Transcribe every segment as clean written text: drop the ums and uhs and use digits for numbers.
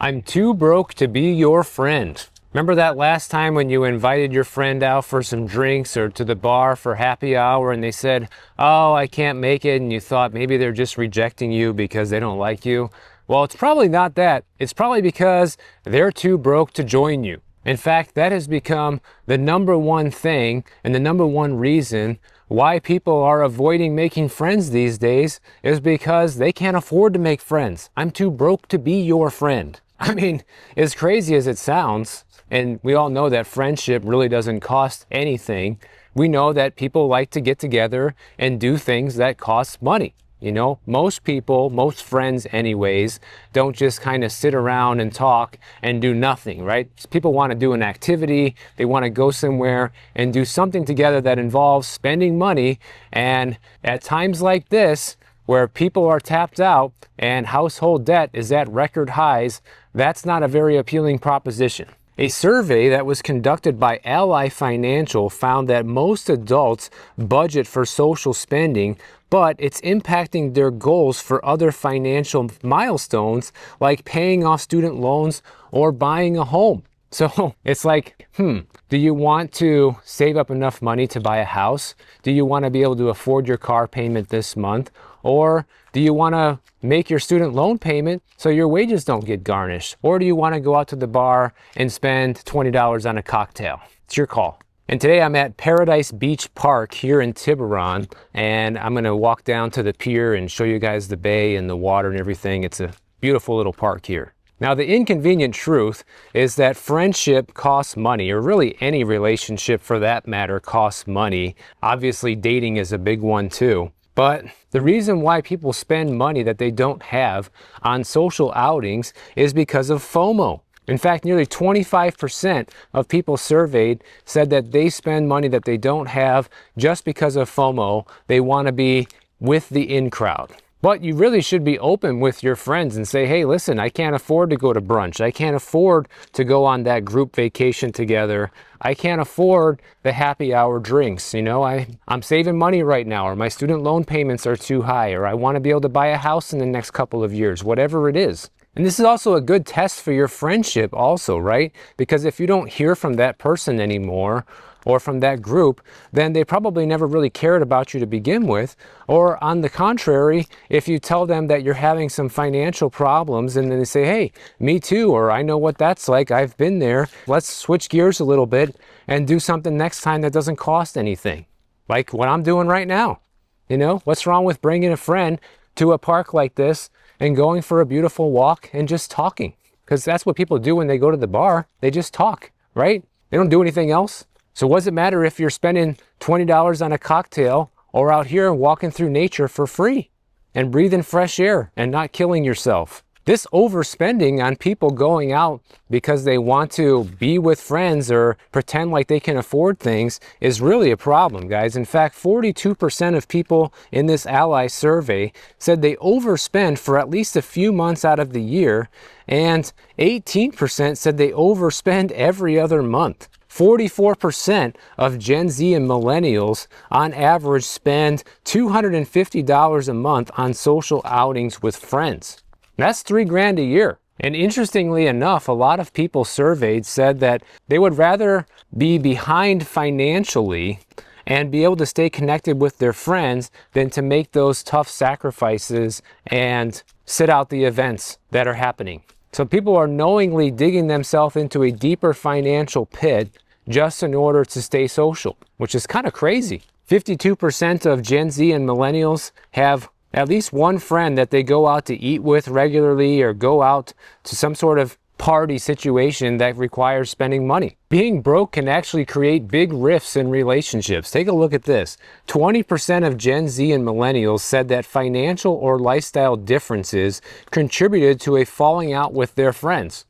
I'm too broke to be your friend. Remember that last time when you invited your friend out for some drinks or to the bar for happy hour and they said, "Oh, I can't make it," and you thought maybe they're just rejecting you because they don't like you? Well, it's probably not that. It's probably because they're too broke to join you. In fact, that has become the number one thing and the number one reason why people are avoiding making friends these days is because they can't afford to make friends. I'm too broke to be your friend. I mean, as crazy as it sounds, and we all know that friendship really doesn't cost anything, we know that people like to get together and do things that cost money. You know, most people, most friends anyways, don't just kind of sit around and talk and do nothing, right? People want to do an activity, they want to go somewhere and do something together that involves spending money. And at times like this, where people are tapped out and household debt is at record highs, that's not a very appealing proposition. A survey that was conducted by Ally Financial found that most adults budget for social spending, but it's impacting their goals for other financial milestones like paying off student loans or buying a home. So it's like, do you want to save up enough money to buy a house? Do you want to be able to afford your car payment this month? Or do you want to make your student loan payment so your wages don't get garnished? Or do you want to go out to the bar and spend $20 on a cocktail? It's your call. And today I'm at Paradise Beach Park here in Tiburon, and I'm going to walk down to the pier and show you guys the bay and the water and everything. It's a beautiful little park here. Now, the inconvenient truth is that friendship costs money, or really any relationship for that matter costs money. Obviously, dating is a big one too. But the reason why people spend money that they don't have on social outings is because of FOMO. In fact, nearly 25% of people surveyed said that they spend money that they don't have just because of FOMO. They want to be with the in crowd. But you really should be open with your friends and say, hey, listen, I can't afford to go to brunch. I can't afford to go on that group vacation together. I can't afford the happy hour drinks. You know, I'm saving money right now, or my student loan payments are too high, or I want to be able to buy a house in the next couple of years, whatever it is. And this is also a good test for your friendship also, right? Because if you don't hear from that person anymore, or from that group, then they probably never really cared about you to begin with. Or on the contrary, if you tell them that you're having some financial problems and then they say, hey, me too, or I know what that's like, I've been there, let's switch gears a little bit and do something next time that doesn't cost anything. Like what I'm doing right now. You know, what's wrong with bringing a friend to a park like this and going for a beautiful walk and just talking? Because that's what people do when they go to the bar. They just talk, right? They don't do anything else. So what does it matter if you're spending $20 on a cocktail or out here walking through nature for free and breathing fresh air and not killing yourself? This overspending on people going out because they want to be with friends or pretend like they can afford things is really a problem, guys. In fact, 42% of people in this Ally survey said they overspend for at least a few months out of the year, and 18% said they overspend every other month. 44% of Gen Z and millennials on average spend $250 a month on social outings with friends. That's $3,000 a year. And interestingly enough, a lot of people surveyed said that they would rather be behind financially and be able to stay connected with their friends than to make those tough sacrifices and sit out the events that are happening. So people are knowingly digging themselves into a deeper financial pit just in order to stay social, which is kind of crazy. 52% of Gen Z and millennials have at least one friend that they go out to eat with regularly or go out to some sort of party situation that requires spending money. Being broke can actually create big rifts in relationships. Take a look at this. 20% of Gen Z and millennials said that financial or lifestyle differences contributed to a falling out with their friends.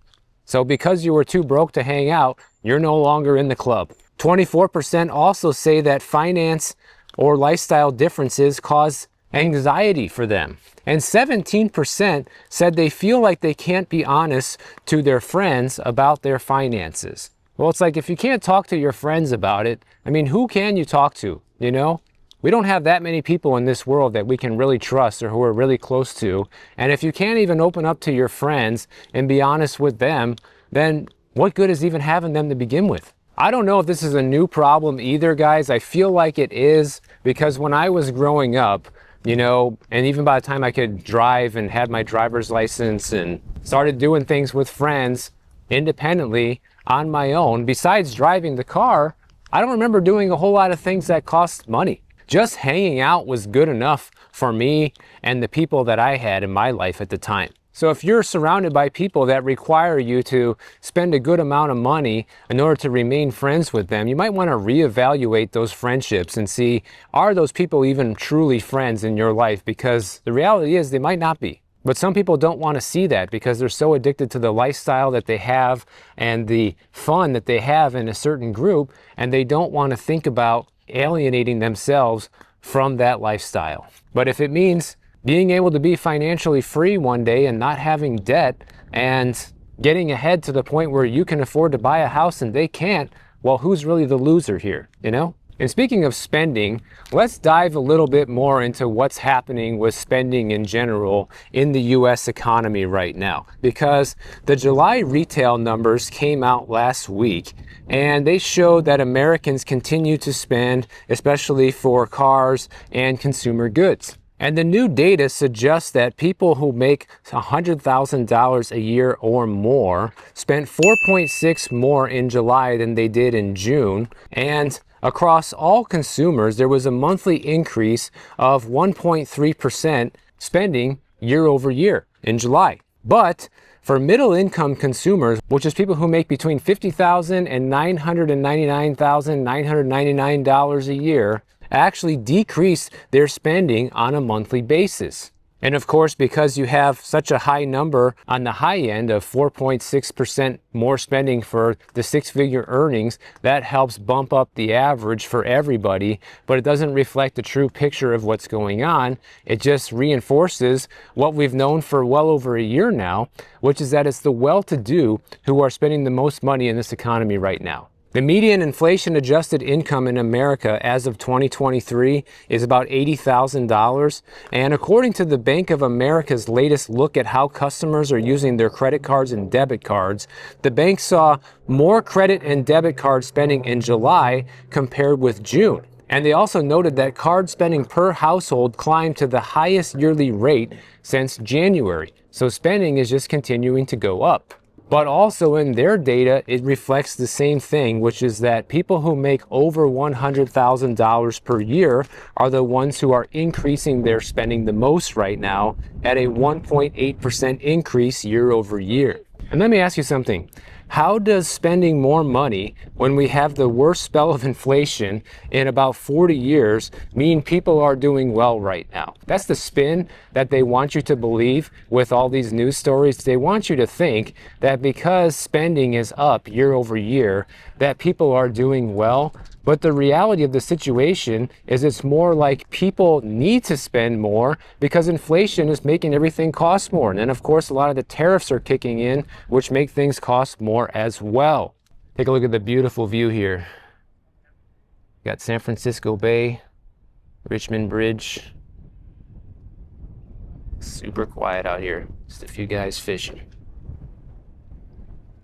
So because you were too broke to hang out, you're no longer in the club. 24% also say that finance or lifestyle differences cause anxiety for them. And 17% said they feel like they can't be honest to their friends about their finances. Well, it's like if you can't talk to your friends about it, I mean, who can you talk to, you know? We don't have that many people in this world that we can really trust or who we're really close to. And if you can't even open up to your friends and be honest with them, then what good is even having them to begin with? I don't know if this is a new problem either, guys. I feel like it is, because when I was growing up, you know, and even by the time I could drive and had my driver's license and started doing things with friends independently on my own, besides driving the car, I don't remember doing a whole lot of things that cost money. Just hanging out was good enough for me and the people that I had in my life at the time. So if you're surrounded by people that require you to spend a good amount of money in order to remain friends with them, you might want to reevaluate those friendships and see, are those people even truly friends in your life? Because the reality is they might not be. But some people don't want to see that because they're so addicted to the lifestyle that they have and the fun that they have in a certain group, and they don't want to think about alienating themselves from that lifestyle. But if it means being able to be financially free one day and not having debt and getting ahead to the point where you can afford to buy a house and they can't, well, who's really the loser here, you know? And speaking of spending, let's dive a little bit more into what's happening with spending in general in the US economy right now. Because the July retail numbers came out last week, and they showed that Americans continue to spend, especially for cars and consumer goods. And the new data suggests that people who make $100,000 a year or more spent 4.6 more in July than they did in June. And across all consumers, there was a monthly increase of 1.3% spending year over year in July. But for middle income consumers, which is people who make between $50,000 and $999,999 a year, actually decreased their spending on a monthly basis. And of course, because you have such a high number on the high end of 4.6% more spending for the six-figure earnings, that helps bump up the average for everybody, but it doesn't reflect the true picture of what's going on. It just reinforces what we've known for well over a year now, which is that it's the well-to-do who are spending the most money in this economy right now. The median inflation-adjusted income in America as of 2023 is about $80,000. And according to the Bank of America's latest look at how customers are using their credit cards and debit cards, the bank saw more credit and debit card spending in July compared with June. And they also noted that card spending per household climbed to the highest yearly rate since January. So spending is just continuing to go up. But also in their data, it reflects the same thing, which is that people who make over $100,000 per year are the ones who are increasing their spending the most right now at a 1.8% increase year over year. And let me ask you something. How does spending more money when we have the worst spell of inflation in about 40 years mean people are doing well right now? That's the spin that they want you to believe with all these news stories. They want you to think that because spending is up year over year, that people are doing well. But the reality of the situation is it's more like people need to spend more because inflation is making everything cost more. And then, of course, a lot of the tariffs are kicking in, which make things cost more as well. Take a look at the beautiful view here. Got San Francisco Bay, Richmond Bridge. Super quiet out here. Just a few guys fishing.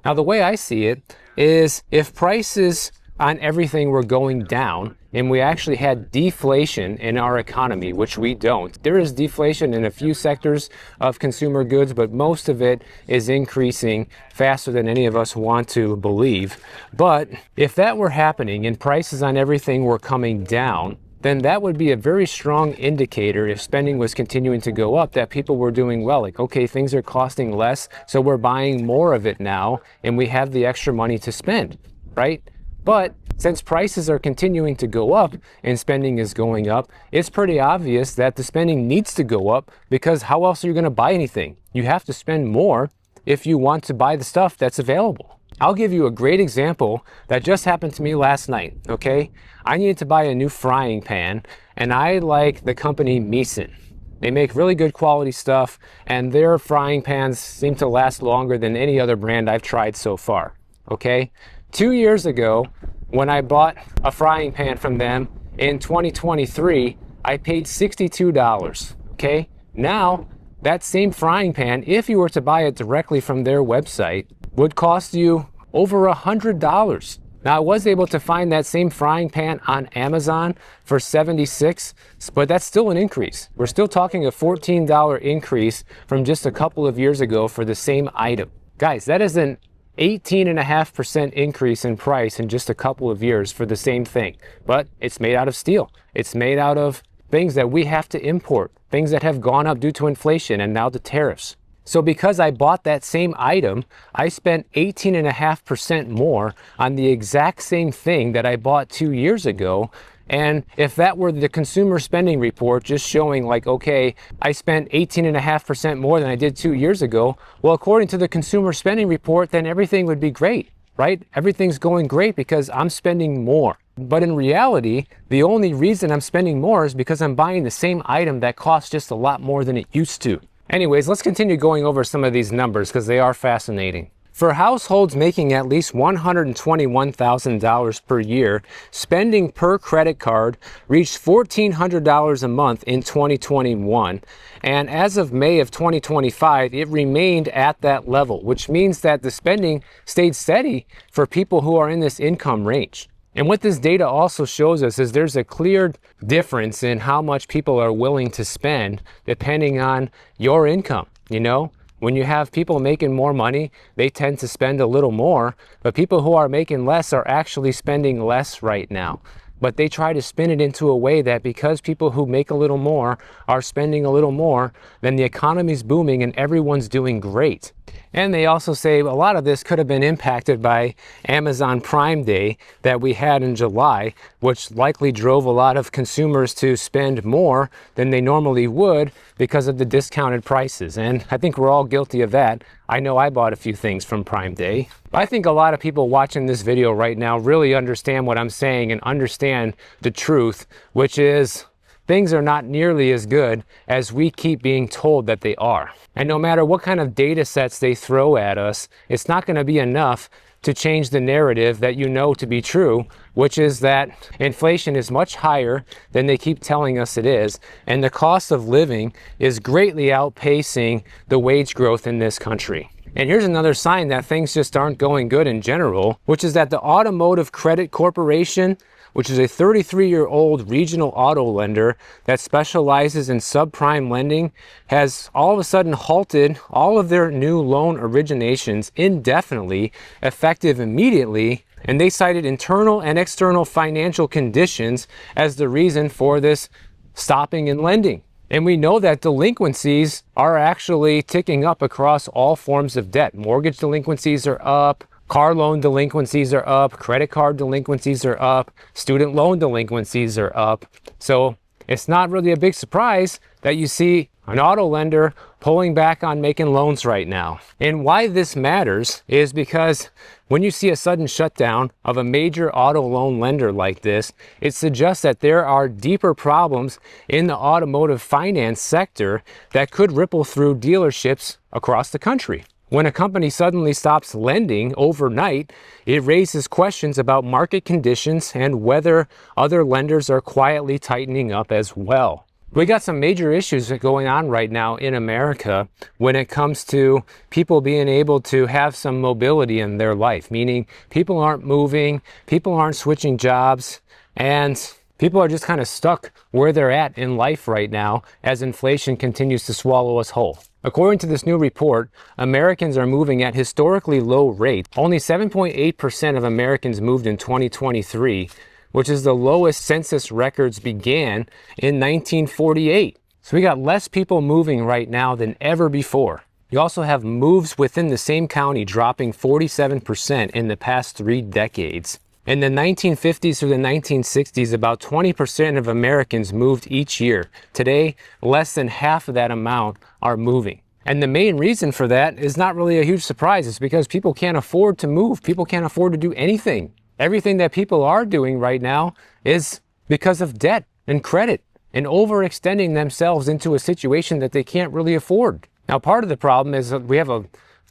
Now, the way I see it is if prices on everything were going down and we actually had deflation in our economy, which we don't. There is deflation in a few sectors of consumer goods, but most of it is increasing faster than any of us want to believe. But if that were happening and prices on everything were coming down, then that would be a very strong indicator if spending was continuing to go up, that people were doing well. Like, okay, things are costing less, so we're buying more of it now, and we have the extra money to spend, right? But since prices are continuing to go up and spending is going up, it's pretty obvious that the spending needs to go up, because how else are you going to buy anything? You have to spend more if you want to buy the stuff that's available. I'll give you a great example that just happened to me last night, okay? I needed to buy a new frying pan, and I like the company Miesen. They make really good quality stuff, and their frying pans seem to last longer than any other brand I've tried so far, okay? 2 years ago, when I bought a frying pan from them, in 2023, I paid $62, okay? Now, that same frying pan, if you were to buy it directly from their website, would cost you over $100. Now, I was able to find that same frying pan on Amazon for $76, but that's still an increase. We're still talking a $14 increase from just a couple of years ago for the same item. Guys, that is an 18.5% increase in price in just a couple of years for the same thing. But it's made out of steel. It's made out of things that we have to import, things that have gone up due to inflation and now the tariffs. So because I bought that same item, I spent 18.5% more on the exact same thing that I bought 2 years ago. And if that were the consumer spending report just showing like, okay, I spent 18.5% more than I did 2 years ago, well, according to the consumer spending report, then everything would be great, right? Everything's going great because I'm spending more. But in reality, the only reason I'm spending more is because I'm buying the same item that costs just a lot more than it used to. Anyways, let's continue going over some of these numbers because they are fascinating. For households making at least $121,000 per year, spending per credit card reached $1,400 a month in 2021. And as of May of 2025, it remained at that level, which means that the spending stayed steady for people who are in this income range. And what this data also shows us is there's a clear difference in how much people are willing to spend depending on your income. You know, when you have people making more money, they tend to spend a little more, but people who are making less are actually spending less right now. But they try to spin it into a way that because people who make a little more are spending a little more, then the economy's booming and everyone's doing great. And they also say a lot of this could have been impacted by Amazon Prime Day that we had in July, which likely drove a lot of consumers to spend more than they normally would because of the discounted prices. And I think we're all guilty of that. I know I bought a few things from Prime Day. I think a lot of people watching this video right now really understand what I'm saying and understand the truth, which is things are not nearly as good as we keep being told that they are. And no matter what kind of data sets they throw at us, it's not going to be enough to change the narrative that you know to be true, which is that inflation is much higher than they keep telling us it is, and the cost of living is greatly outpacing the wage growth in this country. And here's another sign that things just aren't going good in general, which is that the Automotive Credit Corporation, which is a 33-year-old regional auto lender that specializes in subprime lending, has all of a sudden halted all of their new loan originations indefinitely, effective immediately, and they cited internal and external financial conditions as the reason for this stopping in lending. And we know that delinquencies are actually ticking up across all forms of debt. Mortgage delinquencies are up, car loan delinquencies are up, credit card delinquencies are up, student loan delinquencies are up. So it's not really a big surprise that you see an auto lender pulling back on making loans right now. And why this matters is because when you see a sudden shutdown of a major auto loan lender like this, it suggests that there are deeper problems in the automotive finance sector that could ripple through dealerships across the country. When a company suddenly stops lending overnight, it raises questions about market conditions and whether other lenders are quietly tightening up as well. We got some major issues going on right now in America when it comes to people being able to have some mobility in their life, meaning people aren't moving, people aren't switching jobs, and people are just kind of stuck where they're at in life right now as inflation continues to swallow us whole. According to this new report, Americans are moving at historically low rates. Only 7.8% of Americans moved in 2023, which is the lowest census records began in 1948. So we got less people moving right now than ever before. You also have moves within the same county dropping 47% in the past 3 decades. In the 1950s through the 1960s, about 20% of Americans moved each year. Today, less than half of that amount are moving. And the main reason for that is not really a huge surprise. It's because people can't afford to move. People can't afford to do anything. Everything that people are doing right now is because of debt and credit and overextending themselves into a situation that they can't really afford. Now, part of the problem is that we have a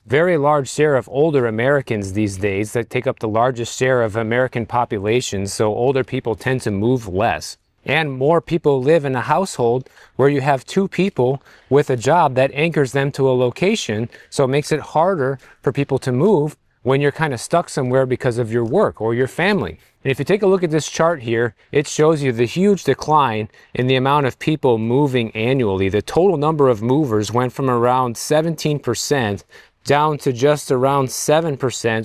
very large share of older Americans these days that take up the largest share of American population, so older people tend to move less. And more people live in a household where you have two people with a job that anchors them to a location, so it makes it harder for people to move when you're kind of stuck somewhere because of your work or your family. And if you take a look at this chart here, it shows you the huge decline in the amount of people moving annually. The total number of movers went from around 17% down to just around 7%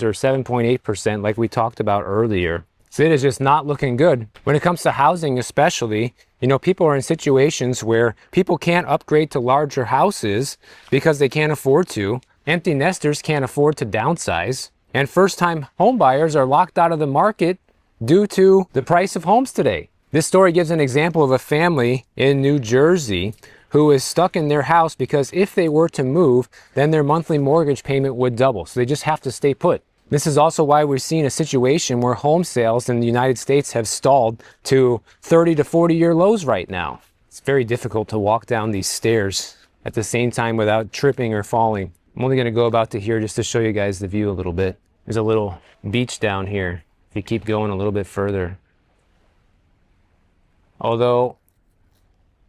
or 7.8% like we talked about earlier. So it is just not looking good. When it comes to housing especially, people are in situations where people can't upgrade to larger houses because they can't afford to. Empty nesters can't afford to downsize. And first-time home buyers are locked out of the market due to the price of homes today. This story gives an example of a family in New Jersey who is stuck in their house because if they were to move, then their monthly mortgage payment would double. So they just have to stay put. This is also why we're seeing a situation where home sales in the United States have stalled to 30 to 40-year lows right now. It's very difficult to walk down these stairs at the same time without tripping or falling. I'm only going to go about to here just to show you guys the view a little bit. There's a little beach down here if you keep going a little bit further. Although,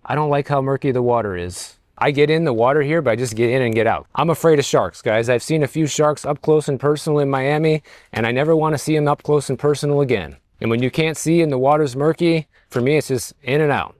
I don't like how murky the water is. I get in the water here, but I just get in and get out. I'm afraid of sharks, guys. I've seen a few sharks up close and personal in Miami, and I never want to see them up close and personal again. And when you can't see and the water's murky, for me, it's just in and out.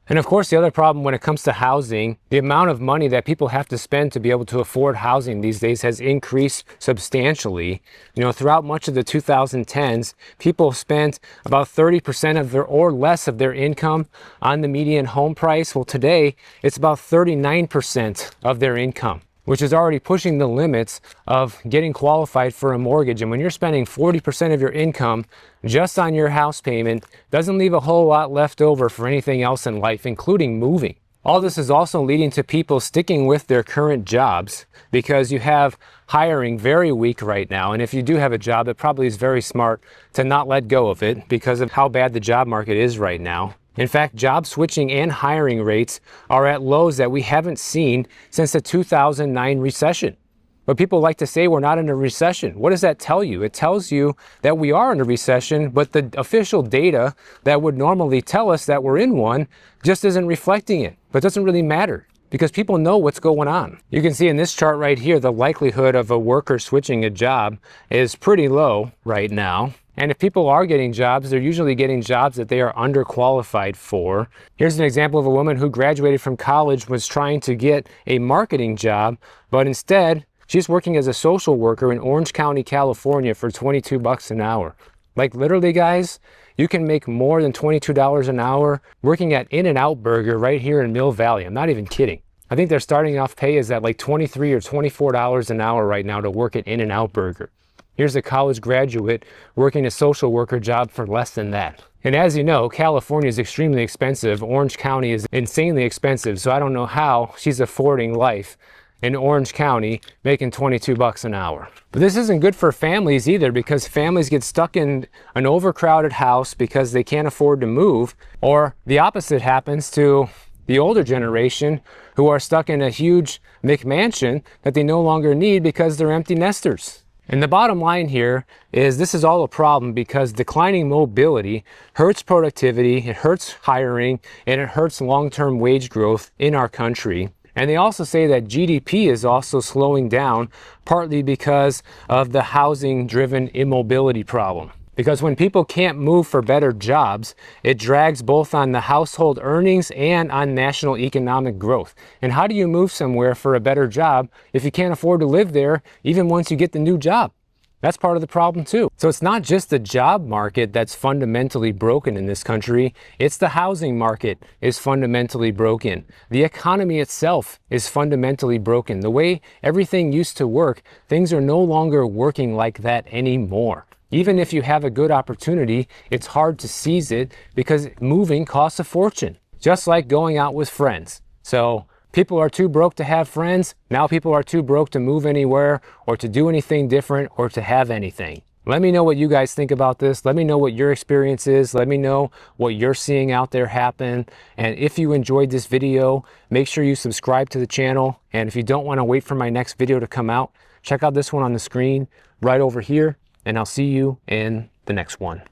And of course, the other problem when it comes to housing, the amount of money that people have to spend to be able to afford housing these days has increased substantially. Throughout much of the 2010s, people spent about 30% of their or less of their income on the median home price. Well, today, it's about 39% of their income, which is already pushing the limits of getting qualified for a mortgage. And when you're spending 40% of your income just on your house payment, doesn't leave a whole lot left over for anything else in life, including moving. All this is also leading to people sticking with their current jobs because you have hiring very weak right now. And if you do have a job, it probably is very smart to not let go of it because of how bad the job market is right now. In fact, job switching and hiring rates are at lows that we haven't seen since the 2009 recession. But people like to say we're not in a recession. What does that tell you? It tells you that we are in a recession, but the official data that would normally tell us that we're in one just isn't reflecting it. But it doesn't really matter because people know what's going on. You can see in this chart right here, the likelihood of a worker switching a job is pretty low right now. And if people are getting jobs, they're usually getting jobs that they are underqualified for. Here's an example of a woman who graduated from college, was trying to get a marketing job, but instead, she's working as a social worker in Orange County, California for $22 an hour. Like literally, guys, you can make more than $22 an hour working at In-N-Out Burger right here in Mill Valley. I'm not even kidding. I think their starting off pay is at like $23 or $24 an hour right now to work at In-N-Out Burger. Here's a college graduate working a social worker job for less than that. And as you know, California is extremely expensive. Orange County is insanely expensive. So I don't know how she's affording life in Orange County making $22 an hour. But this isn't good for families either because families get stuck in an overcrowded house because they can't afford to move. Or the opposite happens to the older generation who are stuck in a huge McMansion that they no longer need because they're empty nesters. And the bottom line here is this is all a problem because declining mobility hurts productivity, it hurts hiring, and it hurts long-term wage growth in our country. And they also say that GDP is also slowing down, partly because of the housing-driven immobility problem. Because when people can't move for better jobs, it drags both on the household earnings and on national economic growth. And how do you move somewhere for a better job if you can't afford to live there even once you get the new job? That's part of the problem too. So it's not just the job market that's fundamentally broken in this country, it's the housing market is fundamentally broken. The economy itself is fundamentally broken. The way everything used to work, things are no longer working like that anymore. Even if you have a good opportunity, it's hard to seize it because moving costs a fortune, just like going out with friends. So people are too broke to have friends. Now people are too broke to move anywhere or to do anything different or to have anything. Let me know what you guys think about this. Let me know what your experience is. Let me know what you're seeing out there happen. And if you enjoyed this video, make sure you subscribe to the channel. And if you don't want to wait for my next video to come out, check out this one on the screen right over here. And I'll see you in the next one.